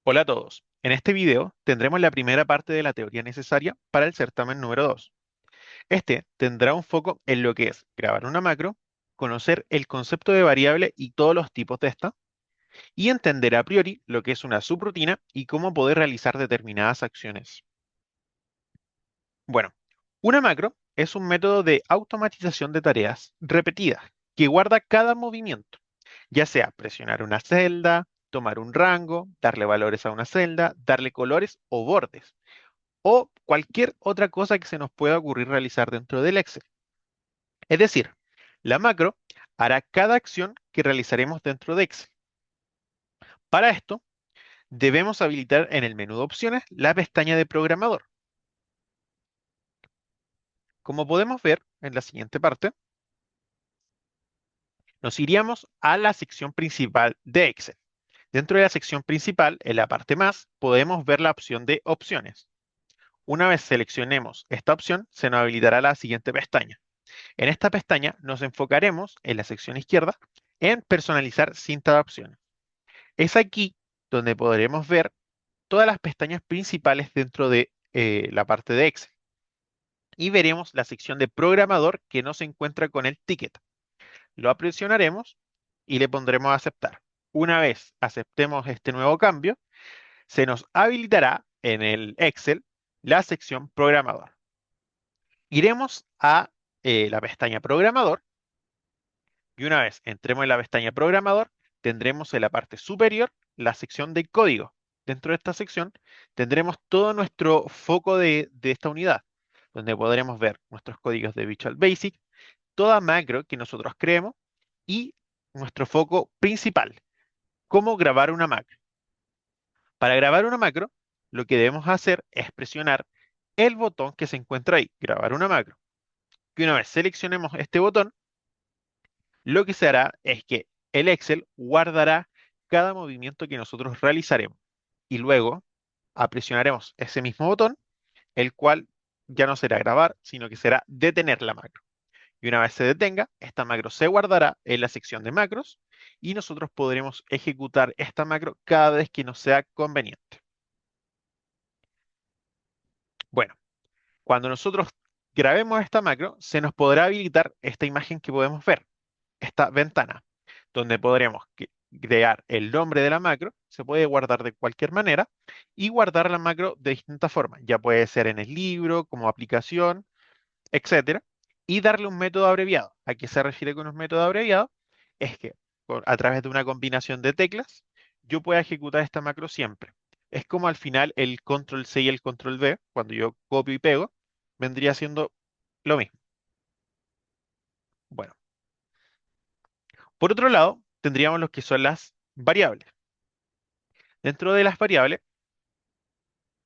Hola a todos. En este video tendremos la primera parte de la teoría necesaria para el certamen número 2. Este tendrá un foco en lo que es grabar una macro, conocer el concepto de variable y todos los tipos de esta, y entender a priori lo que es una subrutina y cómo poder realizar determinadas acciones. Bueno, una macro es un método de automatización de tareas repetidas que guarda cada movimiento, ya sea presionar una celda, tomar un rango, darle valores a una celda, darle colores o bordes o cualquier otra cosa que se nos pueda ocurrir realizar dentro del Excel. Es decir, la macro hará cada acción que realizaremos dentro de Excel. Para esto, debemos habilitar en el menú de opciones la pestaña de programador. Como podemos ver en la siguiente parte, nos iríamos a la sección principal de Excel. Dentro de la sección principal, en la parte más, podemos ver la opción de opciones. Una vez seleccionemos esta opción, se nos habilitará la siguiente pestaña. En esta pestaña nos enfocaremos en la sección izquierda en personalizar cinta de opciones. Es aquí donde podremos ver todas las pestañas principales dentro de la parte de Excel y veremos la sección de programador que no se encuentra con el ticket. Lo presionaremos y le pondremos a aceptar. Una vez aceptemos este nuevo cambio, se nos habilitará en el Excel la sección programador. Iremos a la pestaña programador. Y una vez entremos en la pestaña programador, tendremos en la parte superior la sección de código. Dentro de esta sección tendremos todo nuestro foco de esta unidad, donde podremos ver nuestros códigos de Visual Basic, toda macro que nosotros creemos y nuestro foco principal, cómo grabar una macro. Para grabar una macro, lo que debemos hacer es presionar el botón que se encuentra ahí, grabar una macro. Y una vez seleccionemos este botón, lo que se hará es que el Excel guardará cada movimiento que nosotros realizaremos y luego presionaremos ese mismo botón, el cual ya no será grabar, sino que será detener la macro. Y una vez se detenga, esta macro se guardará en la sección de macros y nosotros podremos ejecutar esta macro cada vez que nos sea conveniente. Bueno, cuando nosotros grabemos esta macro, se nos podrá habilitar esta imagen que podemos ver, esta ventana, donde podremos crear el nombre de la macro, se puede guardar de cualquier manera, y guardar la macro de distintas formas. Ya puede ser en el libro, como aplicación, etcétera, y darle un método abreviado. ¿A qué se refiere con un método abreviado? Es que a través de una combinación de teclas, yo pueda ejecutar esta macro siempre. Es como al final el control C y el control V, cuando yo copio y pego, vendría siendo lo mismo. Bueno, por otro lado, tendríamos lo que son las variables. Dentro de las variables,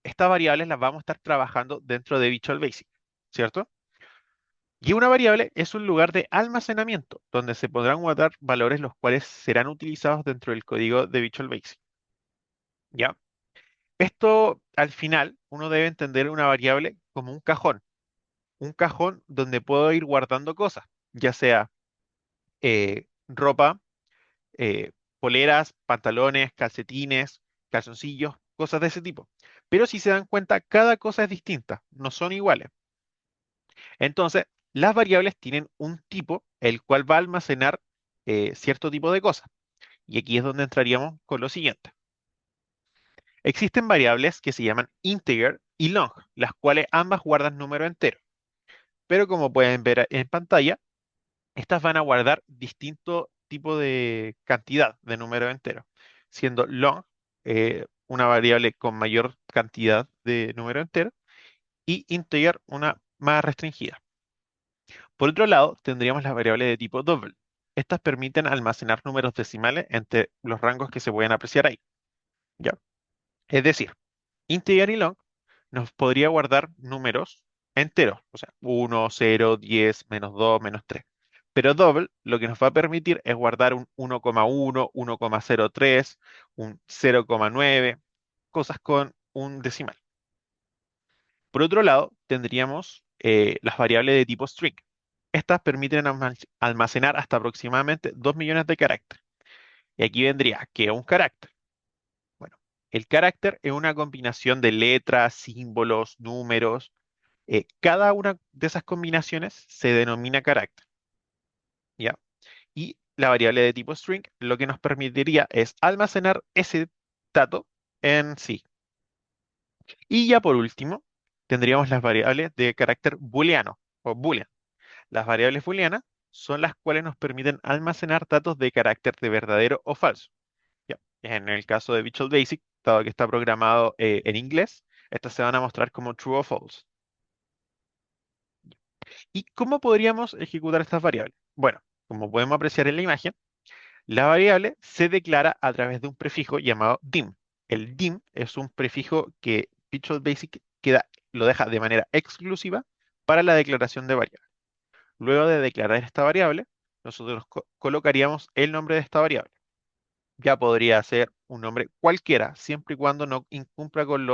estas variables las vamos a estar trabajando dentro de Visual Basic, ¿cierto? Y una variable es un lugar de almacenamiento donde se podrán guardar valores los cuales serán utilizados dentro del código de Visual Basic, ¿ya? Esto, al final, uno debe entender una variable como un cajón donde puedo ir guardando cosas, ya sea ropa, eh, poleras, pantalones, calcetines, calzoncillos, cosas de ese tipo. Pero si se dan cuenta, cada cosa es distinta, no son iguales. Entonces, las variables tienen un tipo, el cual va a almacenar cierto tipo de cosas. Y aquí es donde entraríamos con lo siguiente. Existen variables que se llaman integer y long, las cuales ambas guardan número entero. Pero como pueden ver en pantalla, estas van a guardar distinto tipo de cantidad de número entero, siendo long una variable con mayor cantidad de número entero y integer una más restringida. Por otro lado, tendríamos las variables de tipo double. Estas permiten almacenar números decimales entre los rangos que se pueden apreciar ahí, ¿ya? Es decir, integer y long nos podría guardar números enteros, o sea, 1, 0, 10, -2, -3. Pero double lo que nos va a permitir es guardar un 1,1, 1,03, un 0,9, cosas con un decimal. Por otro lado, tendríamos las variables de tipo string. Estas permiten almacenar hasta aproximadamente 2 millones de caracteres. Y aquí vendría, ¿qué es un carácter? Bueno, El carácter es una combinación de letras, símbolos, números. Cada una de esas combinaciones se denomina carácter, ¿ya? Y la variable de tipo string lo que nos permitiría es almacenar ese dato en sí. Y ya por último, tendríamos las variables de carácter booleano o boolean. Las variables booleanas son las cuales nos permiten almacenar datos de carácter de verdadero o falso. Ya. En el caso de Visual Basic, dado que está programado en inglés, estas se van a mostrar como true o false. ¿Y cómo podríamos ejecutar estas variables? Bueno, como podemos apreciar en la imagen, la variable se declara a través de un prefijo llamado dim. El dim es un prefijo que Visual Basic lo deja de manera exclusiva para la declaración de variable. Luego de declarar esta variable, nosotros colocaríamos el nombre de esta variable. Ya podría ser un nombre cualquiera, siempre y cuando no incumpla con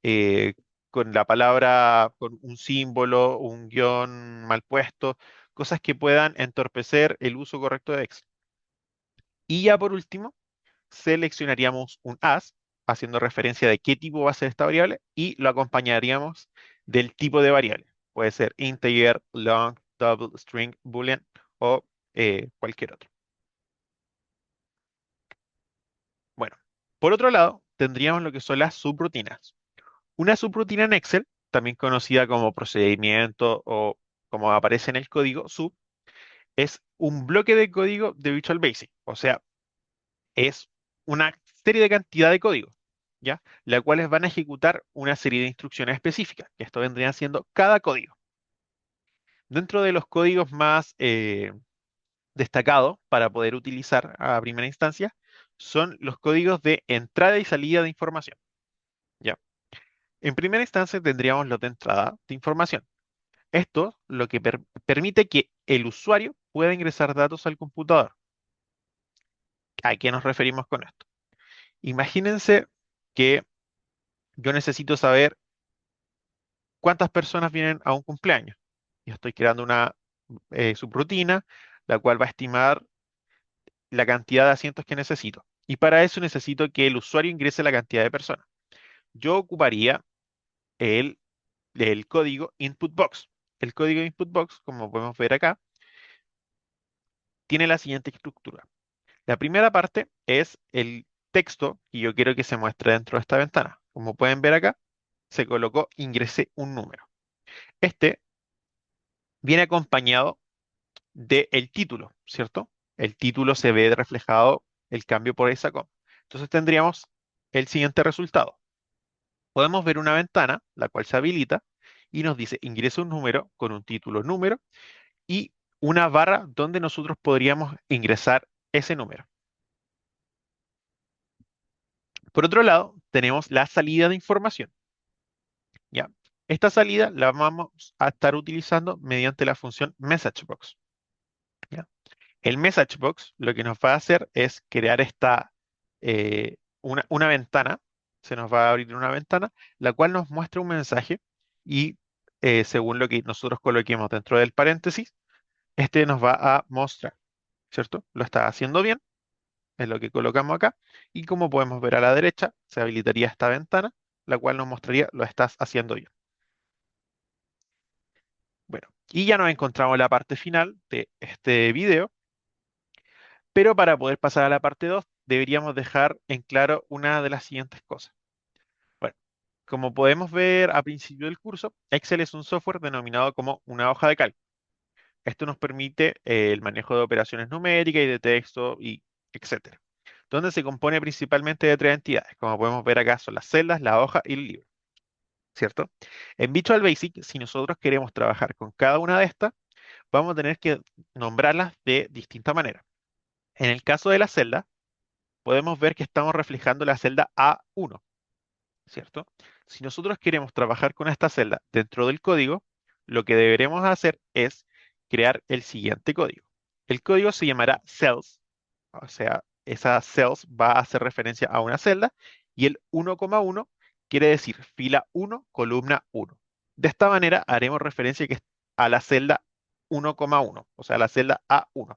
eh, con la palabra, con un símbolo, un guión mal puesto, cosas que puedan entorpecer el uso correcto de Excel. Y ya por último, seleccionaríamos un as, haciendo referencia de qué tipo va a ser esta variable, y lo acompañaríamos del tipo de variable. Puede ser integer, long, double, string, boolean o cualquier otro. Bueno, por otro lado, tendríamos lo que son las subrutinas. Una subrutina en Excel, también conocida como procedimiento o como aparece en el código sub, es un bloque de código de Visual Basic. O sea, es una serie de cantidad de códigos, ¿ya? Las cuales van a ejecutar una serie de instrucciones específicas, que esto vendría siendo cada código. Dentro de los códigos más destacados para poder utilizar a primera instancia, son los códigos de entrada y salida de información, ¿ya? En primera instancia tendríamos los de entrada de información. Esto lo que permite que el usuario pueda ingresar datos al computador. ¿A qué nos referimos con esto? Imagínense que yo necesito saber cuántas personas vienen a un cumpleaños. Y estoy creando una subrutina, la cual va a estimar la cantidad de asientos que necesito. Y para eso necesito que el usuario ingrese la cantidad de personas. Yo ocuparía el, el código input box. El código input box, como podemos ver acá, tiene la siguiente estructura. La primera parte es el texto que yo quiero que se muestre dentro de esta ventana. Como pueden ver acá, se colocó ingresé un número. Este viene acompañado del título, ¿cierto? El título se ve reflejado el cambio por esa coma. Entonces tendríamos el siguiente resultado. Podemos ver una ventana, la cual se habilita y nos dice ingresa un número con un título número y una barra donde nosotros podríamos ingresar ese número. Por otro lado, tenemos la salida de información, ¿ya? Esta salida la vamos a estar utilizando mediante la función MessageBox, ¿ya? El MessageBox lo que nos va a hacer es crear una ventana, se nos va a abrir una ventana, la cual nos muestra un mensaje y según lo que nosotros coloquemos dentro del paréntesis, este nos va a mostrar, ¿cierto? Lo está haciendo bien, es lo que colocamos acá, y como podemos ver a la derecha, se habilitaría esta ventana, la cual nos mostraría lo estás haciendo bien. Bueno, y ya nos encontramos en la parte final de este video. Pero para poder pasar a la parte 2, deberíamos dejar en claro una de las siguientes cosas. Bueno, como podemos ver a principio del curso, Excel es un software denominado como una hoja de cálculo. Esto nos permite el manejo de operaciones numéricas y de texto y etcétera, donde se compone principalmente de tres entidades. Como podemos ver acá son las celdas, la hoja y el libro, ¿cierto? En Visual Basic, si nosotros queremos trabajar con cada una de estas, vamos a tener que nombrarlas de distinta manera. En el caso de la celda, podemos ver que estamos reflejando la celda A1, ¿cierto? Si nosotros queremos trabajar con esta celda dentro del código, lo que deberemos hacer es crear el siguiente código. El código se llamará cells, o sea, esa cells va a hacer referencia a una celda y el 1,1 quiere decir fila 1, columna 1. De esta manera haremos referencia a la celda 1,1, o sea, la celda A1.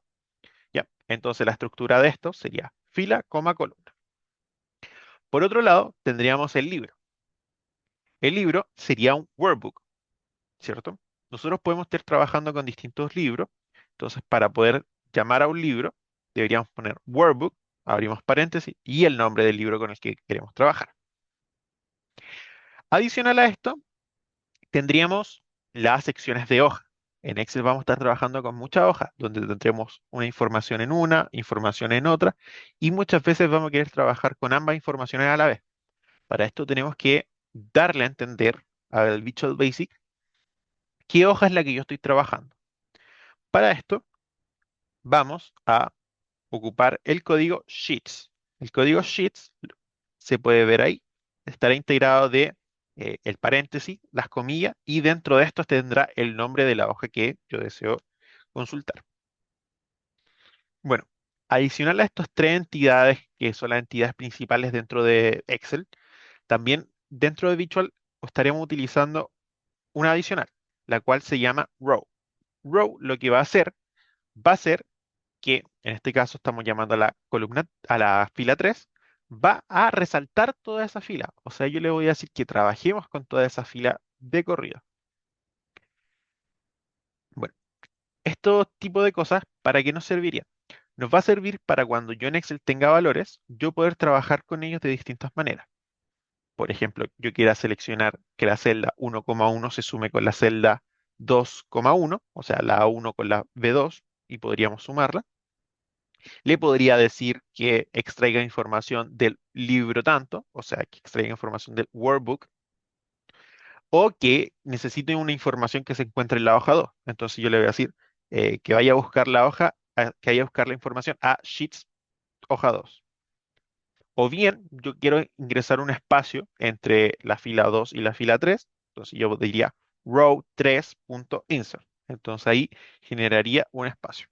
¿Ya? Entonces la estructura de esto sería fila, coma, columna. Por otro lado, tendríamos el libro. El libro sería un workbook, ¿cierto? Nosotros podemos estar trabajando con distintos libros, entonces para poder llamar a un libro, deberíamos poner workbook, abrimos paréntesis, y el nombre del libro con el que queremos trabajar. Adicional a esto, tendríamos las secciones de hoja. En Excel vamos a estar trabajando con muchas hojas, donde tendremos una información en una, información en otra, y muchas veces vamos a querer trabajar con ambas informaciones a la vez. Para esto tenemos que darle a entender al Visual Basic qué hoja es la que yo estoy trabajando. Para esto vamos a ocupar el código Sheets. El código Sheets se puede ver ahí, estará integrado de el paréntesis, las comillas, y dentro de esto tendrá el nombre de la hoja que yo deseo consultar. Bueno, adicional a estas tres entidades, que son las entidades principales dentro de Excel, también dentro de Visual estaremos utilizando una adicional, la cual se llama Row. Row lo que va a ser que en este caso estamos llamando a la columna, a la fila 3, va a resaltar toda esa fila. O sea, yo le voy a decir que trabajemos con toda esa fila de corrido. Bueno, estos tipos de cosas, ¿para qué nos serviría? Nos va a servir para cuando yo en Excel tenga valores, yo poder trabajar con ellos de distintas maneras. Por ejemplo, yo quiera seleccionar que la celda 1,1 se sume con la celda 2,1, o sea, la A1 con la B2, y podríamos sumarla. Le podría decir que extraiga información del libro tanto, o sea, que extraiga información del workbook, o que necesite una información que se encuentre en la hoja 2. Entonces yo le voy a decir que vaya a buscar la hoja, que vaya a buscar la información a Sheets hoja 2. O bien, yo quiero ingresar un espacio entre la fila 2 y la fila 3. Entonces yo diría row 3.insert. Entonces ahí generaría un espacio.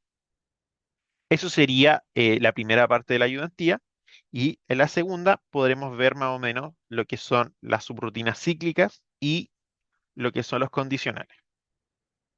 Eso sería la primera parte de la ayudantía. Y en la segunda podremos ver más o menos lo que son las subrutinas cíclicas y lo que son los condicionales.